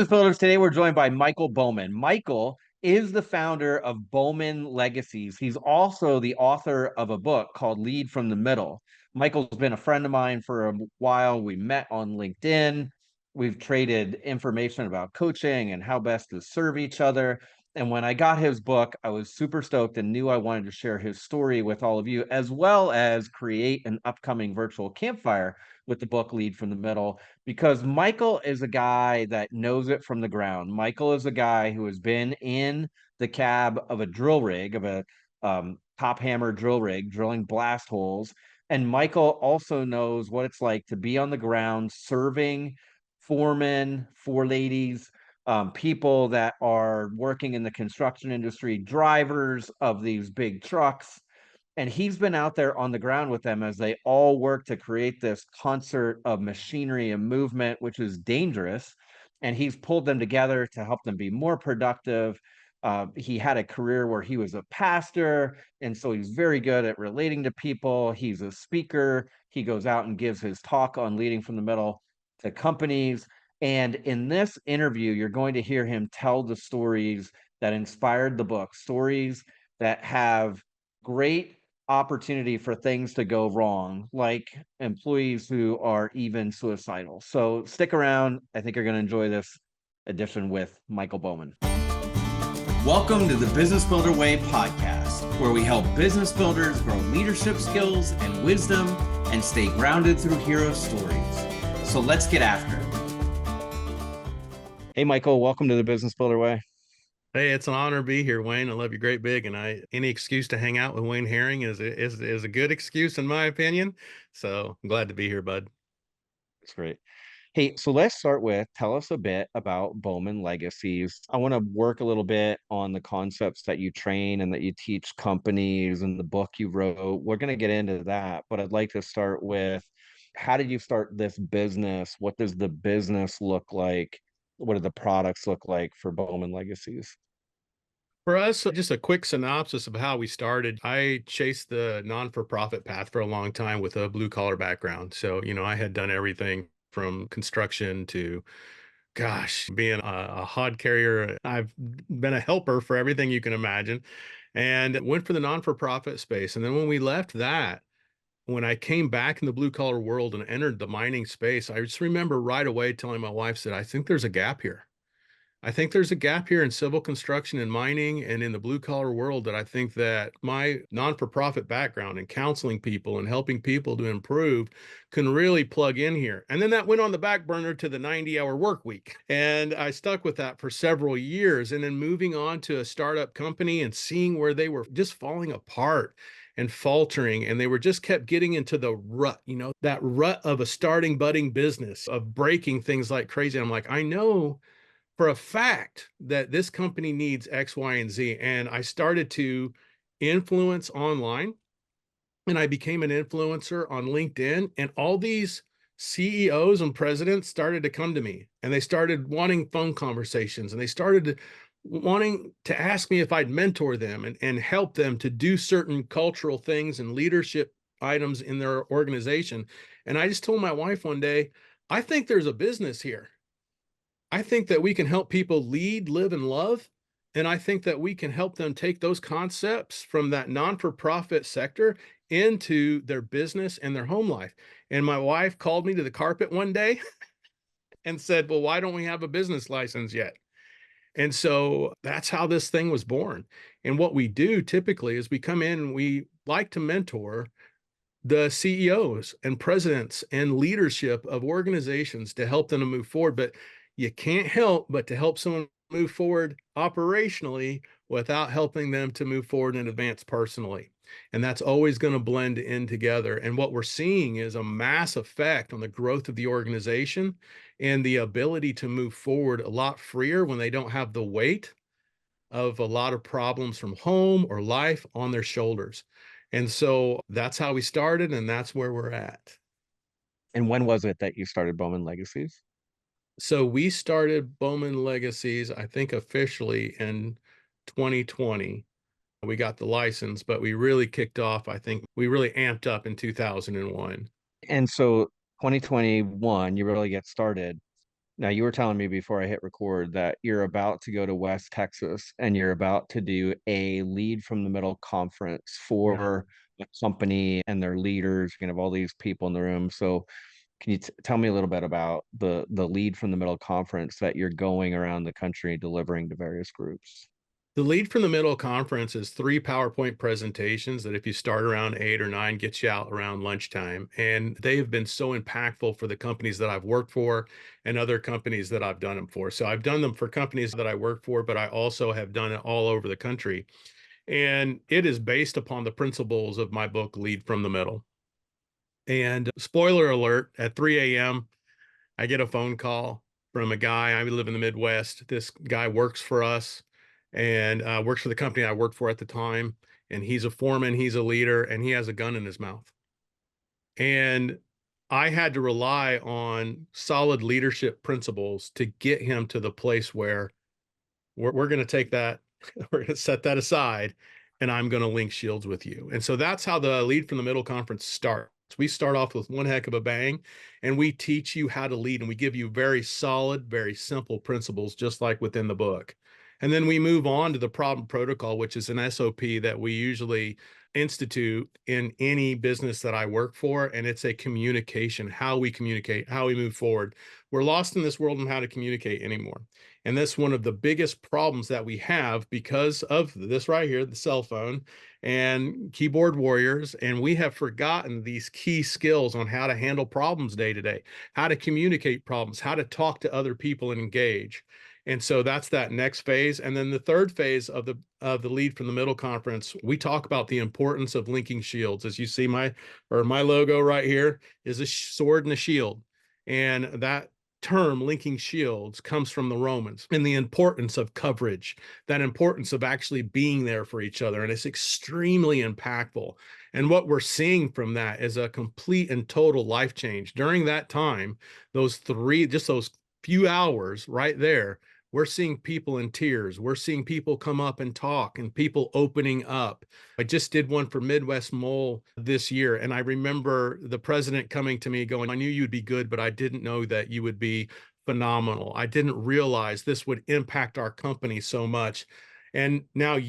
Business Builders, today we're joined by Mikel Bowman. Mikel is the founder of Bowman Legacies. He's also the author of a book called Lead from the Middle. Mikel's been a friend of mine for a while. We met on LinkedIn. We've traded information about coaching and how best to serve each other. And when I got his book, I was super stoked and knew I wanted to share his story with all of you, as well as create an upcoming virtual campfire with the book Lead from the Middle, because Mikel is a guy that knows it from the ground. Mikel is a guy who has been in the cab of a drill rig, of a top hammer drill rig, drilling blast holes. And Mikel also knows what it's like to be on the ground serving foremen, ladies, people that are working in the construction industry, drivers of these big trucks. And he's been out there on the ground with them as they all work to create this concert of machinery and movement, which is dangerous. And he's pulled them together to help them be more productive. He had a career where he was a pastor, and so he's very good at relating to people. He's a speaker. He goes out and gives his talk on leading from the middle to companies. And in this interview, you're going to hear him tell the stories that inspired the book, stories that have great opportunity for things to go wrong, like employees who are even suicidal. So stick around. I think you're going to enjoy this edition with Mikel Bowman. Welcome to the Business Builder Way podcast, where we help business builders grow leadership skills and wisdom and stay grounded through hero stories. So let's get after it. Hey, Mikel, welcome to the Business Builder Way. Hey, it's an honor to be here, Wayne. I love you great big, and any excuse to hang out with Wayne Herring is a good excuse in my opinion. So I'm glad to be here, bud. That's great. Hey, so let's start with, tell us a bit about Bowman Legacies. I want to work a little bit on the concepts that you train and that you teach companies and the book you wrote. We're going to get into that, but I'd like to start with, how did you start this business? What does the business look like? What do the products look like for Bowman Legacies? For us, just a quick synopsis of how we started. I chased the non-for-profit path for a long time with a blue-collar background. So, I had done everything from construction to, gosh, being a hod carrier. I've been a helper for everything you can imagine, and went for the non-for-profit space. And then when we left that, when I came back in the blue collar world and entered the mining space, I just remember right away telling my wife, said, I think there's a gap here. I think there's a gap here in civil construction and mining and in the blue collar world, that I think that my non-for-profit background in counseling people and helping people to improve can really plug in here. And then that went on the back burner to the 90-hour work week. And I stuck with that for several years, and then moving on to a startup company and seeing where they were just falling apart and faltering, and they were just kept getting into the rut, that rut of a starting budding business, of breaking things like crazy. I'm like, I know for a fact that this company needs X, Y, and Z. And I started to influence online, and I became an influencer on LinkedIn, and all these CEOs and presidents started to come to me, and they started wanting phone conversations, and they started wanting to ask me if I'd mentor them and help them to do certain cultural things and leadership items in their organization. And I just told my wife one day, I think there's a business here. I think that we can help people lead, live, and love. And I think that we can help them take those concepts from that non-for-profit sector into their business and their home life. And my wife called me to the carpet one day and said, well, why don't we have a business license yet? And so that's how this thing was born. And what we do typically is we come in and we like to mentor the CEOs and presidents and leadership of organizations to help them to move forward. But you can't help but to help someone move forward operationally without helping them to move forward and advance personally. And that's always going to blend in together. And what we're seeing is a mass effect on the growth of the organization and the ability to move forward a lot freer when they don't have the weight of a lot of problems from home or life on their shoulders. And so that's how we started, and that's where we're at. And when was it that you started Bowman Legacies? So we started Bowman Legacies, I think officially in 2020. We got the license, but we really kicked off, I think we really amped up in 2001. And so 2021, you really get started. Now, you were telling me before I hit record that you're about to go to West Texas and you're about to do a lead from the middle conference Yeah. for a company and their leaders. You can have all these people in the room. So, can you tell me a little bit about the lead from the middle conference that you're going around the country delivering to various groups? The lead from the middle conference is 3 PowerPoint presentations that if you start around 8 or 9, gets you out around lunchtime. And they have been so impactful for the companies that I've worked for and other companies that I've done them for. So I've done them for companies that I work for, but I also have done it all over the country. And it is based upon the principles of my book, Lead from the Middle. And spoiler alert, at 3 a.m., I get a phone call from a guy. I live in the Midwest. This guy works for us and works for the company I worked for at the time. And he's a foreman, he's a leader, and he has a gun in his mouth. And I had to rely on solid leadership principles to get him to the place where we're going to take that, we're going to set that aside, and I'm going to link shields with you. And so that's how the Lead from the Middle conference starts. We start off with one heck of a bang, and we teach you how to lead, and we give you very solid, very simple principles, just like within the book. And then we move on to the problem protocol, which is an SOP that we usually institute in any business that I work for. And it's a communication, how we communicate, how we move forward. We're lost in this world on how to communicate anymore. And that's one of the biggest problems that we have because of this right here, the cell phone and keyboard warriors. And we have forgotten these key skills on how to handle problems day to day, how to communicate problems, how to talk to other people and engage. And so that's that next phase. And then the third phase of the Lead from the Middle conference, we talk about the importance of linking shields. As you see, my logo right here is a sword and a shield. And that term linking shields comes from the Romans and the importance of coverage, that importance of actually being there for each other. And it's extremely impactful. And what we're seeing from that is a complete and total life change. During that time, just those few hours right there, we're seeing people in tears. We're seeing people come up and talk and people opening up. I just did one for Midwest Mole this year. And I remember the president coming to me going, I knew you'd be good, but I didn't know that you would be phenomenal. I didn't realize this would impact our company so much. And now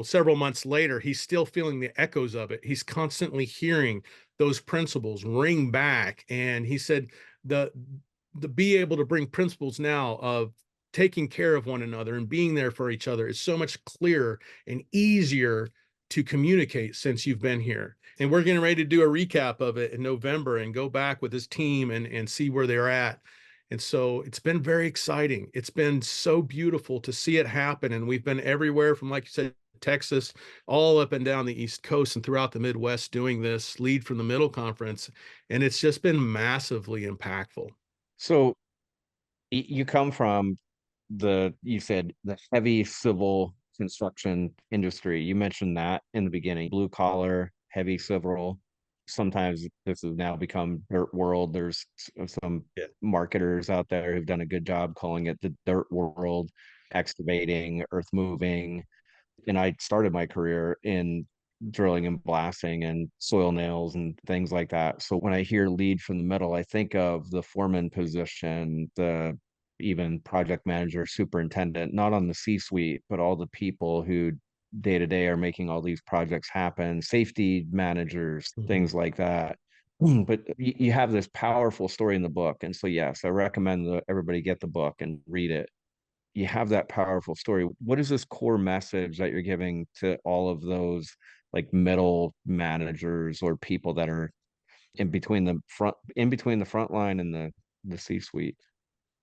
several months later, he's still feeling the echoes of it. He's constantly hearing those principles ring back. And he said, the be able to bring principles now of taking care of one another and being there for each other is so much clearer and easier to communicate since you've been here. And we're getting ready to do a recap of it in November and go back with his team and see where they're at. And so it's been very exciting. It's been so beautiful to see it happen. And we've been everywhere from, like you said, Texas, all up and down the East Coast and throughout the Midwest doing this Lead from the Middle conference. And it's just been massively impactful. So, you come from you said the heavy civil construction industry. You mentioned that in the beginning, blue collar, heavy civil. Sometimes this has now become dirt world. There's some Yeah. marketers out there who've done a good job calling it the dirt world, excavating, earth moving. And I started my career in drilling and blasting and soil nails and things like that. So when I hear lead from the middle, I think of the foreman position, the even project manager, superintendent, not on the C-suite, but all the people who day to day are making all these projects happen, safety managers, Mhm. things like that. But you have this powerful story in the book. And so, yes, I recommend that everybody get the book and read it. You have that powerful story. What is this core message that you're giving to all of those like middle managers or people that are in between the front line and the C-suite?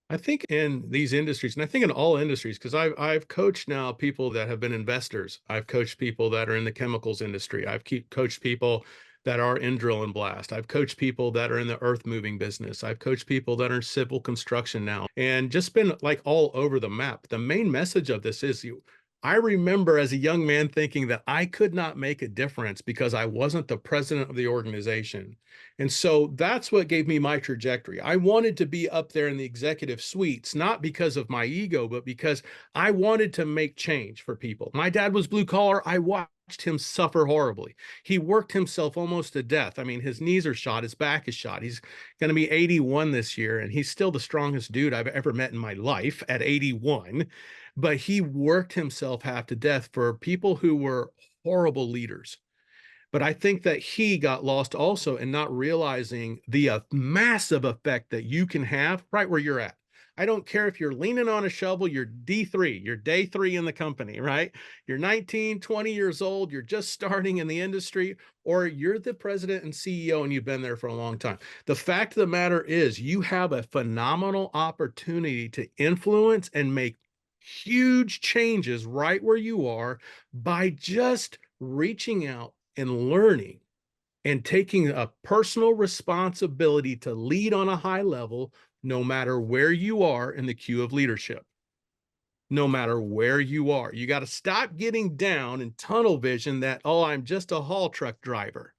I think in these industries, and I think in all industries, because I've coached now people that have been investors. I've coached people that are in the chemicals industry. Coached people that are in drill and blast. I've coached people that are in the earth moving business. I've coached people that are in civil construction now, and just been like all over the map. The main message of this is I remember as a young man thinking that I could not make a difference because I wasn't the president of the organization. And so that's what gave me my trajectory. I wanted to be up there in the executive suites, not because of my ego, but because I wanted to make change for people. My dad was blue collar. I him suffer horribly. He worked himself almost to death. I mean, his knees are shot, his back is shot. He's going to be 81 this year, and he's still the strongest dude I've ever met in my life at 81. But he worked himself half to death for people who were horrible leaders. But I think that he got lost also in not realizing the massive effect that you can have right where you're at. I don't care if you're leaning on a shovel, you're D3, you're day three in the company, right? You're 19, 20 years old, you're just starting in the industry, or you're the president and CEO and you've been there for a long time. The fact of the matter is, you have a phenomenal opportunity to influence and make huge changes right where you are by just reaching out and learning and taking a personal responsibility to lead on a high level, no matter where you are in the queue of leadership. No matter where you are, you got to stop getting down in tunnel vision that, oh, I'm just a haul truck driver.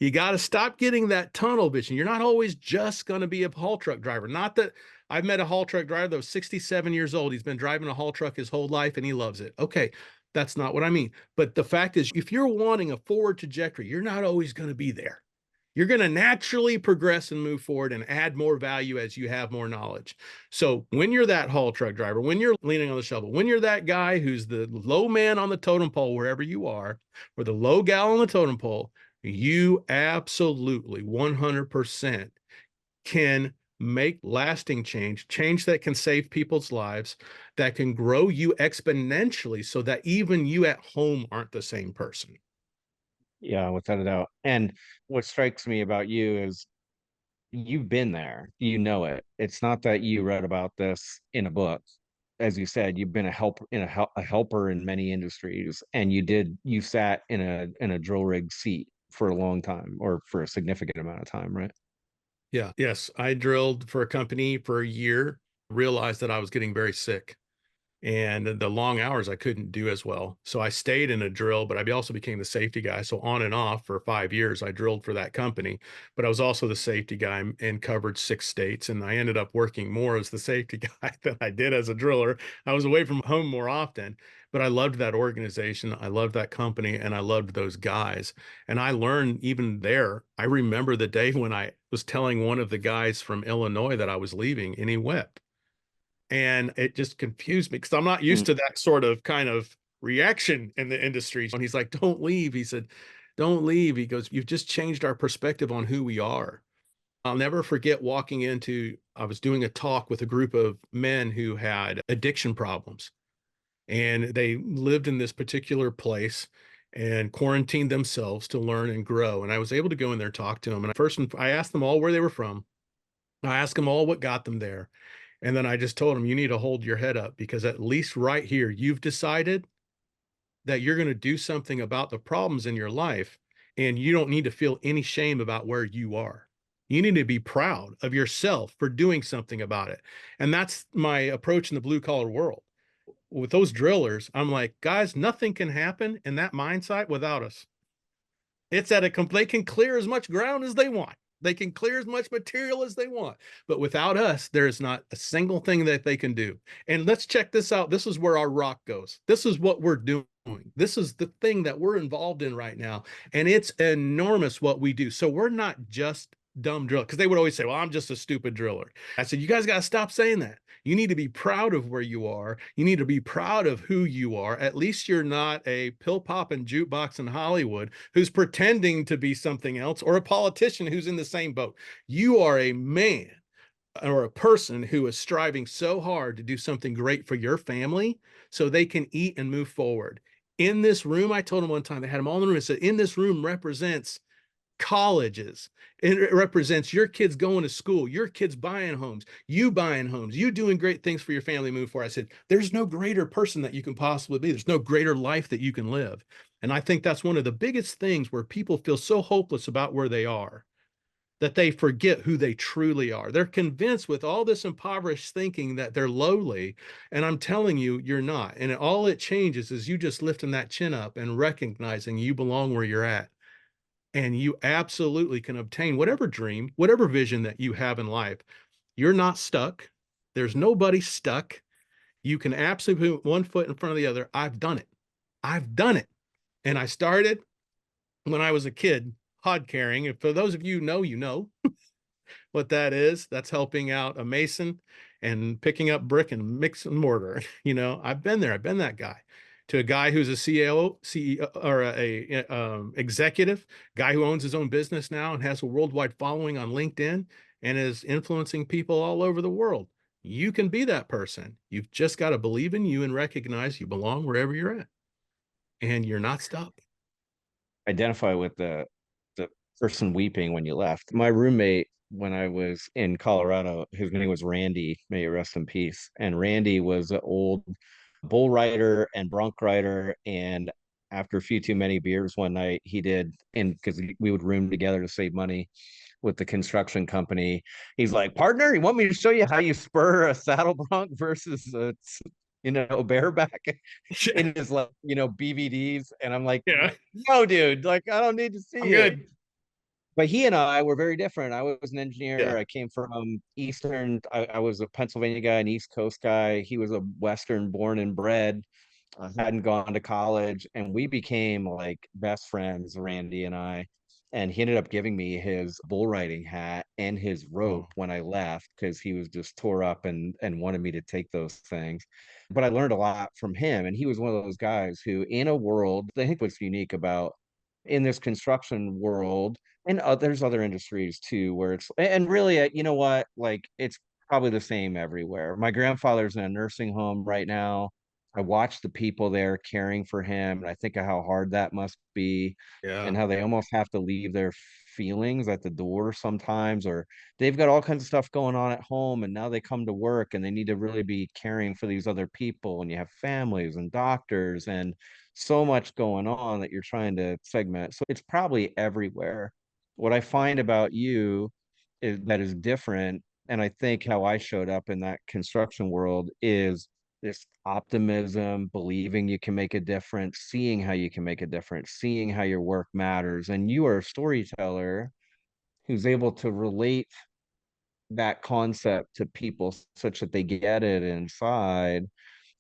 You got to stop getting that tunnel vision. You're not always just going to be a haul truck driver. Not that I've met a haul truck driver that was 67 years old. He's been driving a haul truck his whole life and he loves it. Okay, that's not what I mean. But the fact is, if you're wanting a forward trajectory, you're not always going to be there. You're going to naturally progress and move forward and add more value as you have more knowledge. So when you're that haul truck driver, when you're leaning on the shovel, when you're that guy who's the low man on the totem pole, wherever you are, or the low gal on the totem pole, you absolutely 100% can make lasting change, change that can save people's lives, that can grow you exponentially so that even you at home aren't the same person. Yeah, without a doubt. And what strikes me about you is you've been there, you know it. It's not that you read about this in a book. As you said, you've been a helper in many industries, and you sat in a drill rig seat for a long time or for a significant amount of time, right? Yeah. Yes. I drilled for a company for a year, realized that I was getting very sick. And the long hours I couldn't do as well. So I stayed in a drill, but I also became the safety guy. So on and off for 5 years, I drilled for that company, but I was also the safety guy and covered 6 states. And I ended up working more as the safety guy than I did as a driller. I was away from home more often, but I loved that organization. I loved that company and I loved those guys. And I learned even there, I remember the day when I was telling one of the guys from Illinois that I was leaving and he wept. And it just confused me because I'm not used Mm. to that sort of kind of reaction in the industry. And he's like, don't leave. He said, don't leave. He goes, you've just changed our perspective on who we are. I'll never forget walking into, I was doing a talk with a group of men who had addiction problems and they lived in this particular place and quarantined themselves to learn and grow. And I was able to go in there, talk to them. And first, I asked them all where they were from. I asked them all what got them there. And then I just told them, you need to hold your head up because at least right here, you've decided that you're going to do something about the problems in your life. And you don't need to feel any shame about where you are. You need to be proud of yourself for doing something about it. And that's my approach in the blue collar world. With those drillers, I'm like, guys, nothing can happen in that mine site without us. It's at a they can clear as much ground as they want. They can clear as much material as they want. But without us, there is not a single thing that they can do. And let's check this out. This is where our rock goes. This is what we're doing. This is the thing that we're involved in right now. And it's enormous what we do. So we're not just dumb drill because they would always say, well, I'm just a stupid driller. I said, you guys got to stop saying that. You need to be proud of where you are. You need to be proud of who you are. At least you're not a pill popping jukebox in Hollywood who's pretending to be something else or a politician who's in the same boat. You are a man or a person who is striving so hard to do something great for your family so they can eat and move forward. In this room, I told them one time, they had them all in the room. I said, in this room represents colleges. It represents your kids going to school, your kids buying homes, you buying homes, you doing great things for your family move forward. I said, there's no greater person that you can possibly be. There's no greater life that you can live. And I think that's one of the biggest things where people feel so hopeless about where they are that they forget who they truly are. They're convinced with all this impoverished thinking that they're lowly. And I'm telling you, you're not. And all it changes is you just lifting that chin up and recognizing you belong where you're at and you absolutely can obtain whatever dream, whatever vision that you have in life. You're not stuck. There's nobody stuck. You can absolutely put one foot in front of the other. I've done it. I've done it. And I started when I was a kid, hod carrying. And for those of you who know, you know what that is. That's helping out a mason and picking up brick and mix and mortar. I've been there. I've been that guy. To a guy who's a CEO or executive, guy who owns his own business now and has a worldwide following on LinkedIn and is influencing people all over the world. You can be that person. You've just got to believe in you and recognize you belong wherever you're at, and you're not stuck. Identify with the person weeping when you left. My roommate when I was in Colorado, his name was Randy, may he rest in peace. And Randy was an old bull rider and bronc rider. And after a few too many beers one night, he did, and because we would room together to save money with the construction company, he's like, "Partner, you want me to show you how you spur a saddle bronc versus a bareback?" In his like BVDs, and I'm like, Yeah, no, dude, like I don't need to I'm see it. good. But he and I were very different. I was an engineer. Yeah. I came from Eastern. I was a Pennsylvania guy, an East Coast guy. He was a Western born and bred. Hadn't gone to college, and we became like best friends, Randy and I. And he ended up giving me his bull riding hat and his rope Oh, when I left because he was just tore up and wanted me to take those things. But I learned a lot from him, and he was one of those guys who, in a world, I think what's unique about in this construction world, and there's other industries too, where it's and really, you know what, like it's probably the same everywhere. My grandfather's in a nursing home right now. I watch the people there caring for him, and I think of how hard that must be, yeah. and how they almost have to leave their feelings at the door sometimes, or they've got all kinds of stuff going on at home, and now they come to work and they need to really be caring for these other people, and you have families and doctors and so much going on that you're trying to segment. So it's probably everywhere. What I find about you is that is different, and I think how I showed up in that construction world is this optimism, believing you can make a difference, seeing how you can make a difference, seeing how your work matters. And you are a storyteller who's able to relate that concept to people such that they get it inside.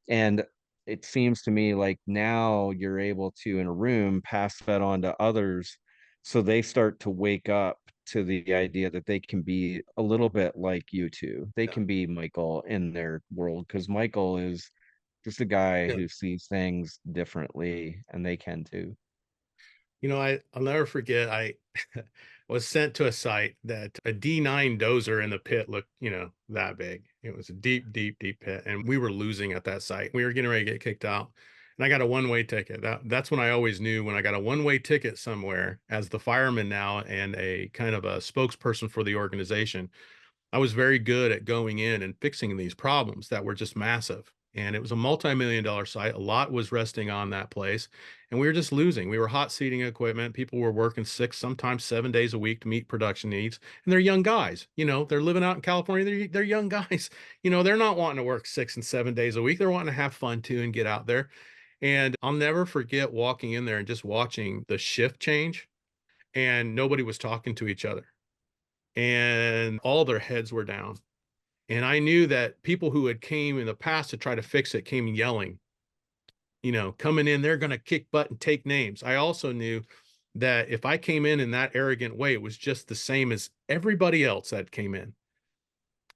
And it seems to me like now you're able to, in a room, pass that on to others so they start to wake up to the idea that they can be a little bit like you two. They Yeah. can be Michael in their world because Michael is just a guy Yeah. who sees things differently and they can too. I'll never forget. I was sent to a site that a D9 dozer in the pit looked, that big. It was a deep, deep, deep pit, and we were losing at that site. We were getting ready to get kicked out, and I got a one-way ticket. That's when I always knew when I got a one-way ticket somewhere as the fireman now and a kind of a spokesperson for the organization. I was very good at going in and fixing these problems that were just massive. And it was a multi-million dollar site. A lot was resting on that place. And we were just losing. We were hot seating equipment. People were working 6, sometimes 7 days a week to meet production needs. And they're young guys. They're living out in California. They're young guys. They're not wanting to work 6 and 7 days a week. They're wanting to have fun too and get out there. And I'll never forget walking in there and just watching the shift change. And nobody was talking to each other. And all their heads were down. And I knew that people who had came in the past to try to fix it came yelling, coming in, they're going to kick butt and take names. I also knew that if I came in that arrogant way, it was just the same as everybody else that came in.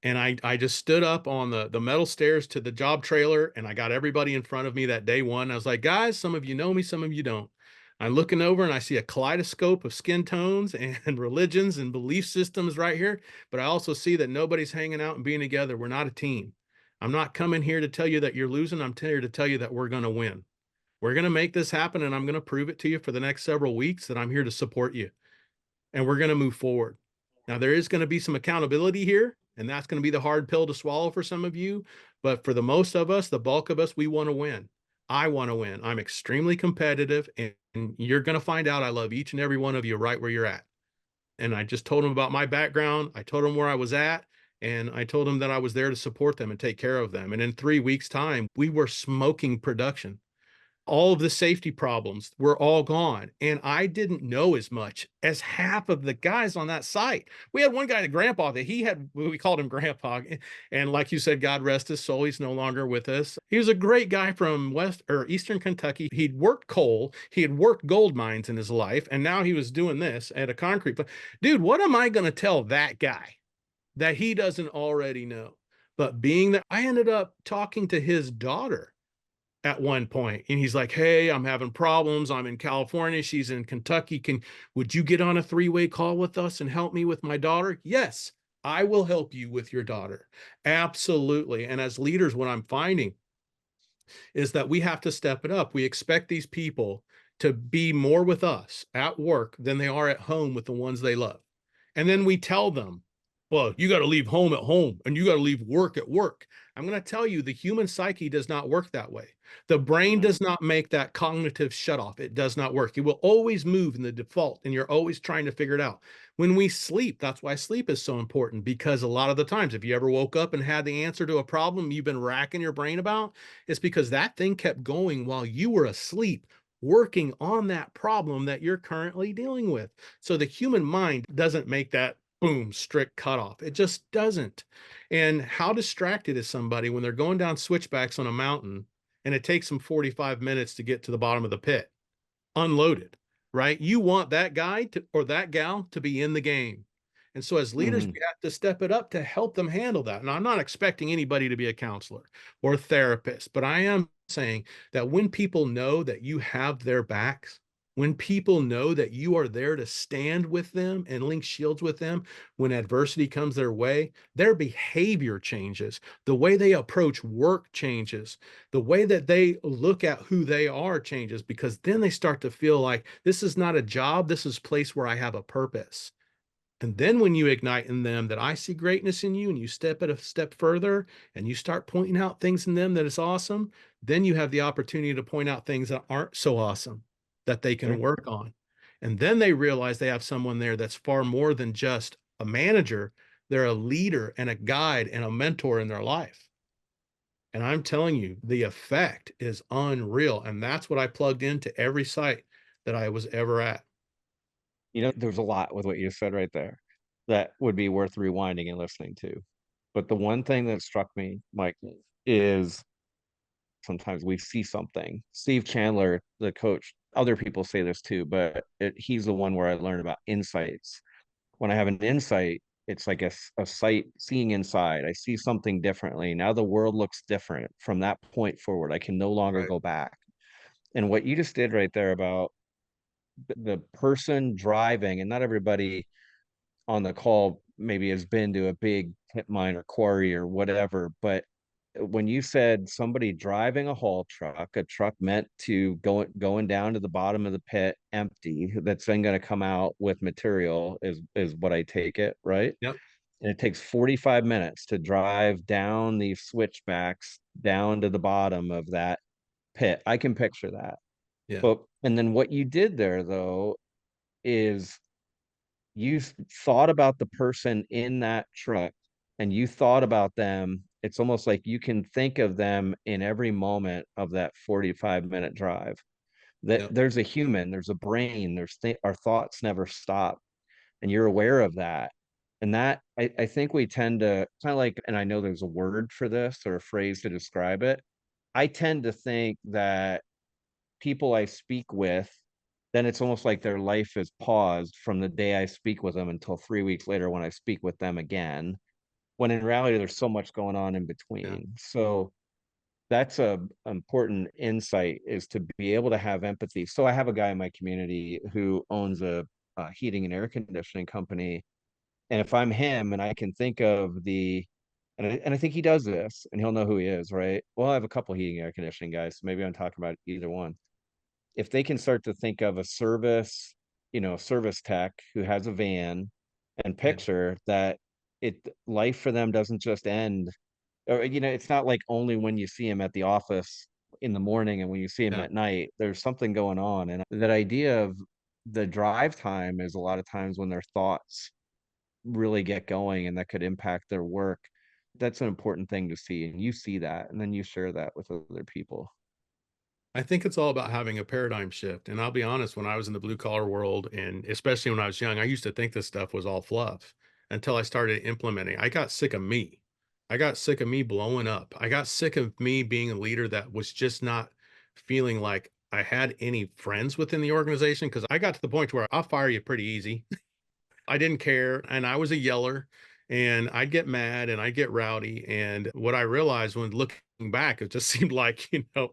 And I just stood up on the metal stairs to the job trailer, and I got everybody in front of me that day one. I was like, guys, some of you know me, some of you don't. I'm looking over and I see a kaleidoscope of skin tones and religions and belief systems right here. But I also see that nobody's hanging out and being together. We're not a team. I'm not coming here to tell you that you're losing. I'm here to tell you that we're going to win. We're going to make this happen, and I'm going to prove it to you for the next several weeks that I'm here to support you, and we're going to move forward. Now, there is going to be some accountability here, and that's going to be the hard pill to swallow for some of you. But for the most of us, the bulk of us, we want to win. I want to win. I'm extremely competitive, and you're going to find out I love each and every one of you right where you're at. And I just told them about my background. I told them where I was at, and I told them that I was there to support them and take care of them. And in 3 weeks' time, we were smoking production. All of the safety problems were all gone. And I didn't know as much as half of the guys on that site. We had one guy, the grandpa, that he had, we called him grandpa. And like you said, God rest his soul, he's no longer with us. He was a great guy from West or Eastern Kentucky. He'd worked coal, he had worked gold mines in his life, and now he was doing this at a concrete plant. Dude, what am I going to tell that guy that he doesn't already know? But being that I ended up talking to his daughter at one point, and he's like, hey, I'm having problems, I'm in California, she's in Kentucky, can would you get on a three-way call with us and help me with my daughter? Yes, I will help you with your daughter, absolutely. And as leaders, what I'm finding is that we have to step it up. We expect these people to be more with us at work than they are at home with the ones they love. And then we tell them, well, you got to leave home at home and you got to leave work at work. I'm going to tell you, the human psyche does not work that way. The brain Mhm. does not make that cognitive shut off. It does not work. It will always move in the default, and you're always trying to figure it out. When we sleep, that's why sleep is so important, because a lot of the times, if you ever woke up and had the answer to a problem you've been racking your brain about, it's because that thing kept going while you were asleep, working on that problem that you're currently dealing with. So the human mind doesn't make that boom, strict cutoff. It just doesn't. And how distracted is somebody when they're going down switchbacks on a mountain and it takes them 45 minutes to get to the bottom of the pit, unloaded, right? You want that guy to, or that gal to be in the game. And so as leaders, Mhm. we have to step it up to help them handle that. And I'm not expecting anybody to be a counselor or a therapist, but I am saying that when people know that you have their backs, when people know that you are there to stand with them and link shields with them when adversity comes their way, their behavior changes. The way they approach work changes. The way that they look at who they are changes, because then they start to feel like this is not a job, this is a place where I have a purpose. And then when you ignite in them that I see greatness in you, and you step it a step further and you start pointing out things in them that is awesome, then you have the opportunity to point out things that aren't so awesome that they can Sure. work on. And then they realize they have someone there that's far more than just a manager. They're a leader and a guide and a mentor in their life. And I'm telling you, the effect is unreal. And that's what I plugged into every site that I was ever at. There's a lot with what you said right there that would be worth rewinding and listening to. But the one thing that struck me, Mike, is sometimes we see something. Steve Chandler, the coach, other people say this too, but he's the one where I learned about insights. When I have an insight, it's like a sight seeing inside. I see something differently. Now the world looks different from that point forward. I can no longer Right. go back. And what you just did right there about the person driving, and not everybody on the call maybe has been to a big hit mine or quarry or whatever, but when you said somebody driving a truck meant to going down to the bottom of the pit empty, that's then going to come out with material is what I take it, right? Yep. And it takes 45 minutes to drive down these switchbacks down to the bottom of that pit. I can picture that. Yeah. But and then what you did there though is you thought about the person in that truck and you thought about them. It's almost like you can think of them in every moment of that 45-minute drive. That Yep. there's a human, there's a brain, our thoughts never stop, and you're aware of that. And that I think we tend to kind of like, and I know there's a word for this or a phrase to describe it. I tend to think that people I speak with, then it's almost like their life is paused from the day I speak with them until 3 weeks later when I speak with them again. When in reality, there's so much going on in Yeah. between. So that's a important insight, is to be able to have empathy. So I have a guy in my community who owns a heating and air conditioning company, and if I'm him and I can think of and I think he does this, and he'll know who he is, right? Well, I have a couple heating and air conditioning guys, so maybe I'm talking about either one. If they can start to think of a service tech who has a van, and Yeah. picture that life for them doesn't just end, or it's not like only when you see him at the office in the morning and when you see him Yeah. at night, there's something going on. And that idea of the drive time is a lot of times when their thoughts really get going and that could impact their work. That's an important thing to see, and you see that and then you share that with other people. I think it's all about having a paradigm shift. And I'll be honest, when I was in the blue collar world, and especially when I was young, I used to think this stuff was all fluff until I started implementing. I got sick of me. I got sick of me blowing up. I got sick of me being a leader that was just not feeling like I had any friends within the organization, because I got to the point where I'll fire you pretty easy. I didn't care, and I was a yeller, and I'd get mad and I'd get rowdy. And what I realized when looking back, it just seemed like,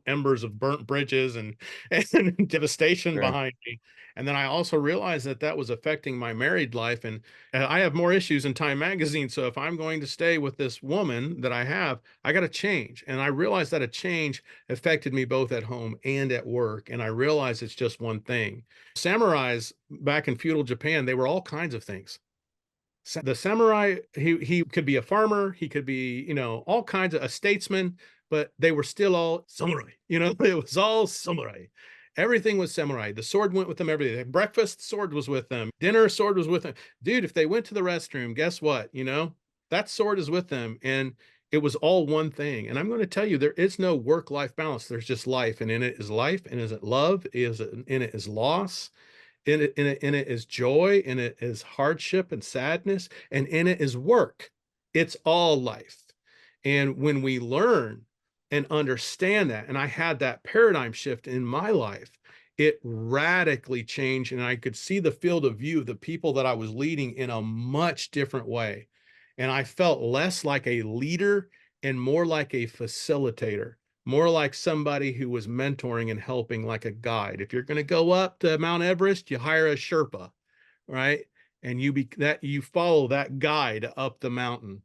embers of burnt bridges and and devastation Sure. behind me. And then I also realized that that was affecting my married life, and I have more issues in Time Magazine. So if I'm going to stay with this woman that I have, I got to change. And I realized that a change affected me both at home and at work. And I realized it's just one thing. Samurais back in feudal Japan, they were all kinds of things. The samurai, he could be a farmer, he could be, all kinds of a statesman, but they were still all samurai. It was all samurai. Everything was samurai. The sword went with them every day. Breakfast, sword was with them. Dinner, sword was with them. Dude, if they went to the restroom, guess what? That sword is with them. And it was all one thing. And I'm going to tell you, there is no work-life balance. There's just life. And in it is life. And is it love? In it is loss. In it is joy, in it is hardship and sadness, and in it is work. It's all life. And when we learn and understand that, and I had that paradigm shift in my life, it radically changed. And I could see the field of view of the people that I was leading in a much different way. And I felt less like a leader and more like a facilitator, more like somebody who was mentoring and helping, like a guide. If you're going to go up to Mount Everest, you hire a Sherpa, right? And you follow that guide up the mountain.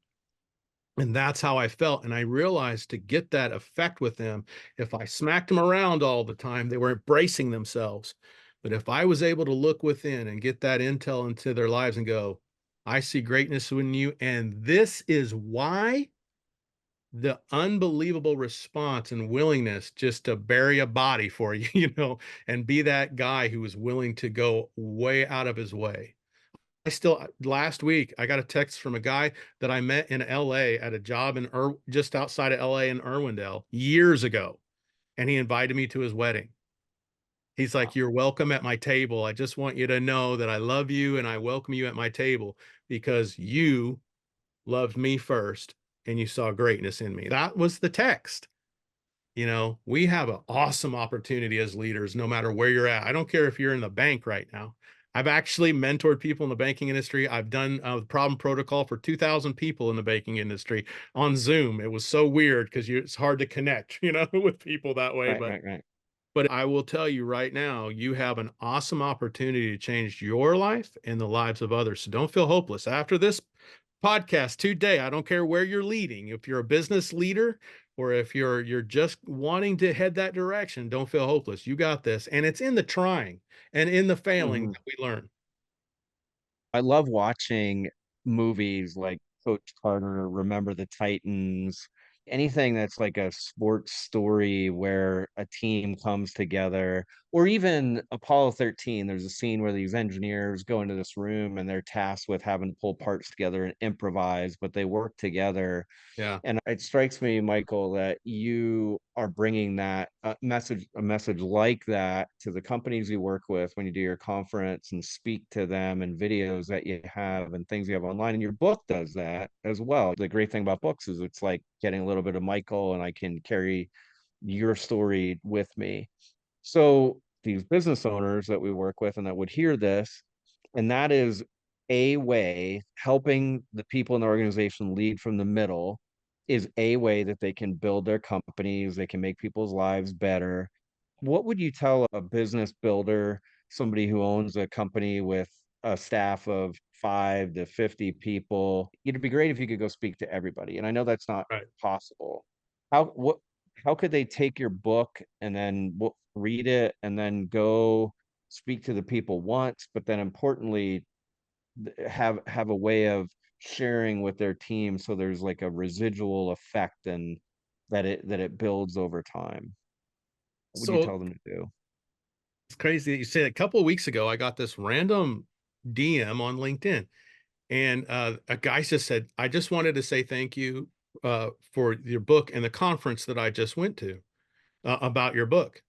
And that's how I felt. And I realized to get that effect with them, if I smacked them around all the time, they were bracing themselves. But if I was able to look within and get that intel into their lives and go, I see greatness in you, and this is why, the unbelievable response and willingness just to bury a body for you, and be that guy who was willing to go way out of his way. Last week, I got a text from a guy that I met in LA at a job just outside of LA in Irwindale years ago. And he invited me to his wedding. He's like, "You're welcome at my table. I just want you to know that I love you and I welcome you at my table because you loved me first and you saw greatness in me." That was the text. We have an awesome opportunity as leaders, no matter where you're at. I don't care if you're in the bank right now. I've actually mentored people in the banking industry. I've done the problem protocol for 2,000 people in the banking industry on Zoom. It was so weird because it's hard to connect, with people that way. Right, But right, right. I will tell you right now, you have an awesome opportunity to change your life and the lives of others. So don't feel hopeless. After this podcast today, I don't care where you're leading. If you're a business leader or if you're just wanting to head that direction, don't feel hopeless. You got this. And it's in the trying and in the failing Mhm. that we learn. I love watching movies like Coach Carter, Remember the Titans, anything that's like a sports story where a team comes together, or even Apollo 13. There's a scene where these engineers go into this room and they're tasked with having to pull parts together and improvise, but they work together. Yeah. And it strikes me, Michael, that you are bringing that a message like that to the companies you work with when you do your conference and speak to them and videos that you have and things you have online. And your book does that as well. The great thing about books is it's like getting a little bit of Michael, and I can carry your story with me. So these business owners that we work with and that would hear this, and that is a way, helping the people in the organization lead from the middle is a way that they can build their companies, they can make people's lives better. What would you tell a business builder, somebody who owns a company with a staff of 5 to 50 people? It'd be great if you could go speak to everybody. And I know that's not Right. possible. What how could they take your book and then read it and then go speak to the people once, but then importantly have a way of sharing with their team so there's like a residual effect and that it builds over time? What would you So tell them to do? it's crazy that you say that. A couple of weeks ago, I got this random DM on LinkedIn. And a guy just said, I just wanted to say thank you for your book and the conference that I just went to about your book.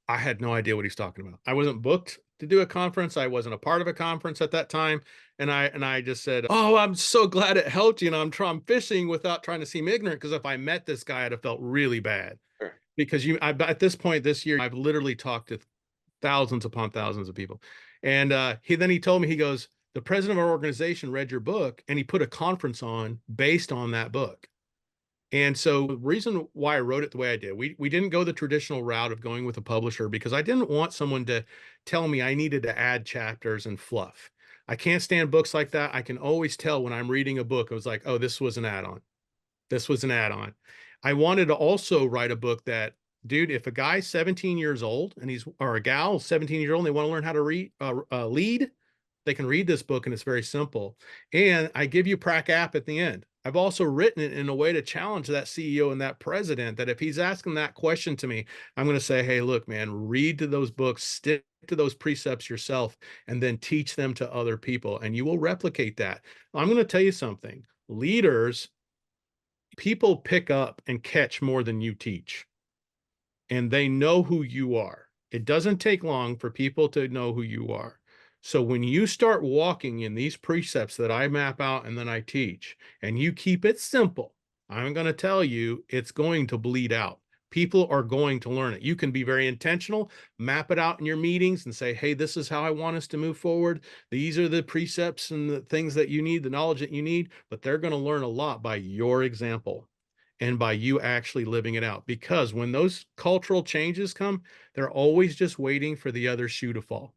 I had no idea what he's talking about. I wasn't booked to do a conference. I wasn't a part of a conference at that time. And I just said, "Oh, I'm so glad it helped you. I'm fishing without trying to seem ignorant, because if I met this guy, I'd have felt really bad." Sure. Because at this point this year, I've literally talked to thousands upon thousands of people. And he told me, he goes, "The president of our organization read your book, and he put a conference on based on that book." And so the reason why I wrote it the way I did, we didn't go the traditional route of going with a publisher, because I didn't want someone to tell me I needed to add chapters and fluff. I can't stand books like that. I can always tell when I'm reading a book, I was like, oh, this was an add-on. This was an add-on. I wanted to also write a book that, dude, if a guy's 17 years old and or a gal 17 years old and they want to learn how to lead, they can read this book, and it's very simple. And I give you prac app at the end. I've also written it in a way to challenge that CEO and that president, that if he's asking that question to me, I'm going to say, hey, look, man, read to those books, stick to those precepts yourself, and then teach them to other people, and you will replicate that. I'm going to tell you something. Leaders, people pick up and catch more than you teach, and they know who you are. It doesn't take long for people to know who you are. So when you start walking in these precepts that I map out and then I teach, and you keep it simple, I'm going to tell you it's going to bleed out. People are going to learn it. You can be very intentional, map it out in your meetings and say, hey, this is how I want us to move forward. These are the precepts and the things that you need, the knowledge that you need, but they're going to learn a lot by your example and by you actually living it out. Because when those cultural changes come, they're always just waiting for the other shoe to fall.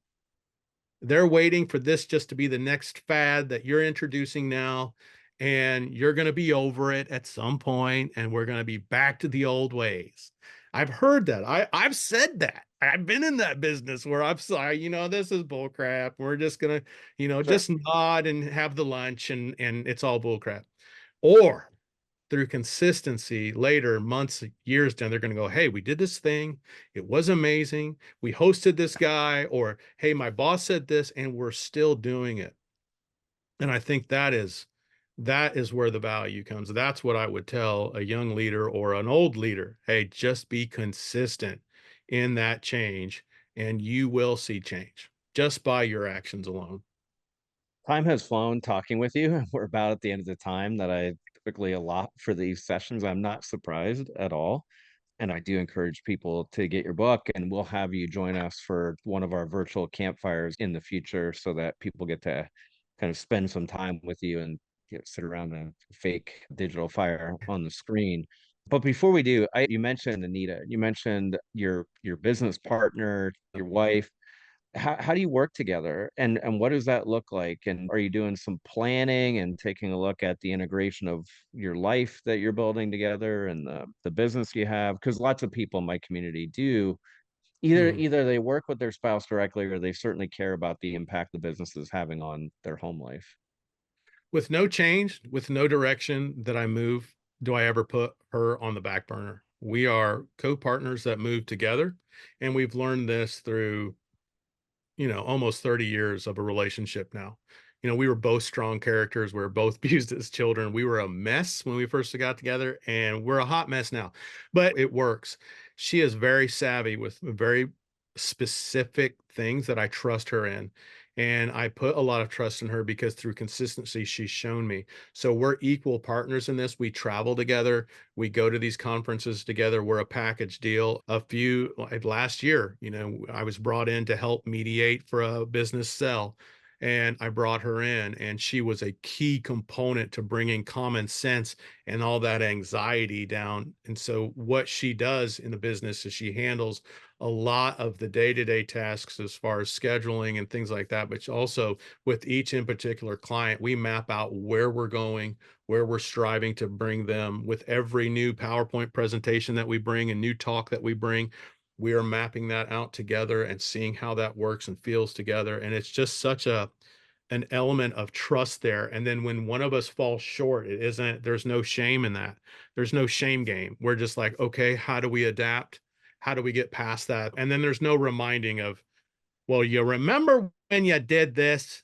They're waiting for this just to be the next fad that you're introducing now, and you're going to be over it at some point, and we're going to be back to the old ways. I've heard that. I've said that. I've been in that business where I'm sorry, this is bull crap. We're just gonna, Sure. just nod and have the lunch, and it's all bull crap. Or through consistency later, months, years down, they're going to go, hey, we did this thing. It was amazing. We hosted this guy, or hey, my boss said this, and we're still doing it. And I think that is where the value comes. That's what I would tell a young leader or an old leader. Hey, just be consistent in that change, and you will see change just by your actions alone. Time has flown talking with you. We're about at the end of the time that I typically allot for these sessions. I'm not surprised at all. And I do encourage people to get your book, and we'll have you join us for one of our virtual campfires in the future so that people get to kind of spend some time with you and sit around a fake digital fire on the screen. But before we do, you mentioned Anita, you mentioned your business partner, your wife. How do you work together, and what does that look like, and are you doing some planning and taking a look at the integration of your life that you're building together and the business you have? Because lots of people in my community do Mhm. either they work with their spouse directly, or they certainly care about the impact the business is having on their home life. With no change, with no direction that I move, do I ever put her on the back burner. We are co-partners that move together, and we've learned this through, almost 30 years of a relationship now. We were both strong characters. We were both abused as children. We were a mess when we first got together, and we're a hot mess now, but it works. She is very savvy with very specific things that I trust her in. And I put a lot of trust in her because through consistency, she's shown me. So we're equal partners in this. We travel together. We go to these conferences together. We're a package deal. Like last year, I was brought in to help mediate for a business sell. And I brought her in, and she was a key component to bringing common sense and all that anxiety down. And so, what she does in the business is she handles a lot of the day-to-day tasks as far as scheduling and things like that, but also with each in particular client, we map out where we're going, where we're striving to bring them. With every new PowerPoint presentation that we bring and new talk that we bring, we are mapping that out together and seeing how that works and feels together. And it's just such an element of trust there. And then when one of us falls short, there's no shame in that. There's no shame game. We're just like, okay, how do we adapt? How do we get past that? And then there's no reminding of, well, you remember when you did this?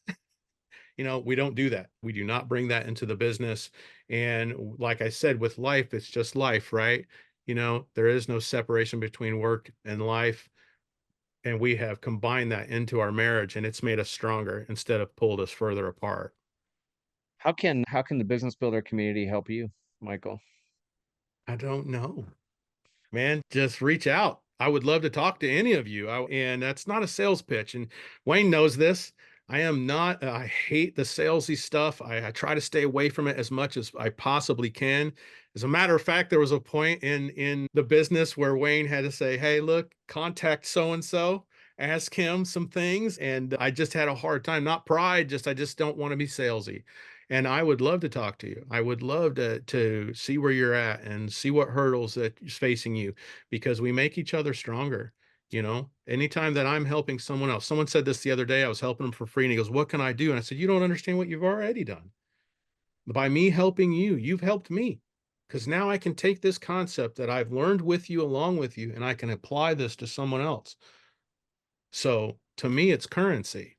We don't do that. We do not bring that into the business. And like I said, with life, it's just life, right? There is no separation between work and life. And we have combined that into our marriage, and it's made us stronger instead of pulled us further apart. How can the business builder community help you, Michael? I don't know. Man, just reach out. I would love to talk to any of you. And that's not a sales pitch. And Wayne knows this. I am not, I hate the salesy stuff. I try to stay away from it as much as I possibly can. As a matter of fact, there was a point in the business where Wayne had to say, hey, look, contact so and so, ask him some things. And I just had a hard time, not pride, just I just don't want to be salesy. And I would love to talk to you. I would love to see where you're at and see what hurdles that is facing you, because we make each other stronger. You know, anytime that I'm helping someone else, someone said this the other day, I was helping him for free, and he goes, what can I do? And I said, you don't understand what you've already done. By me helping you, you've helped me, because now I can take this concept that I've learned with you, along with you, and I can apply this to someone else. So to me, it's currency.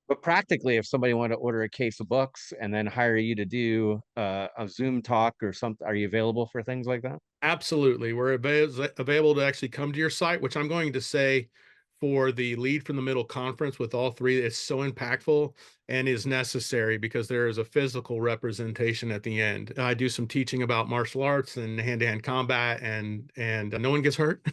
But practically, if somebody wanted to order a case of books and then hire you to do a Zoom talk or something, are you available for things like that? Absolutely. We're available to actually come to your site, which I'm going to say for the Lead from the Middle conference with all three, it's so impactful and is necessary because there is a physical representation at the end. I do some teaching about martial arts and hand-to-hand combat, and no one gets hurt,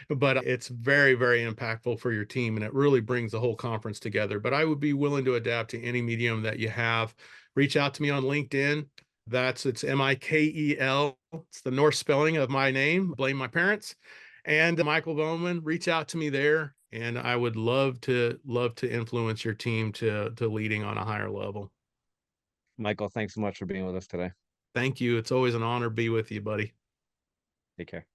but it's very, very impactful for your team, and it really brings the whole conference together. But I would be willing to adapt to any medium that you have. Reach out to me on LinkedIn. It's Mikel. It's the Norse spelling of my name. Blame my parents. And Mikel Bowman, reach out to me there. And I would love to influence your team to leading on a higher level. Michael, thanks so much for being with us today. Thank you. It's always an honor to be with you, buddy. Take care.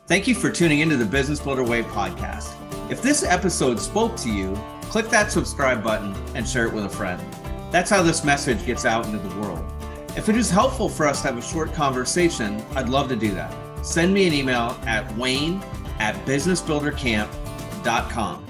Thank you for tuning into the Business Builder Way podcast. If this episode spoke to you, click that subscribe button and share it with a friend. That's how this message gets out into the world. If it is helpful for us to have a short conversation, I'd love to do that. Send me an email at wayne@businessbuildercamp.com.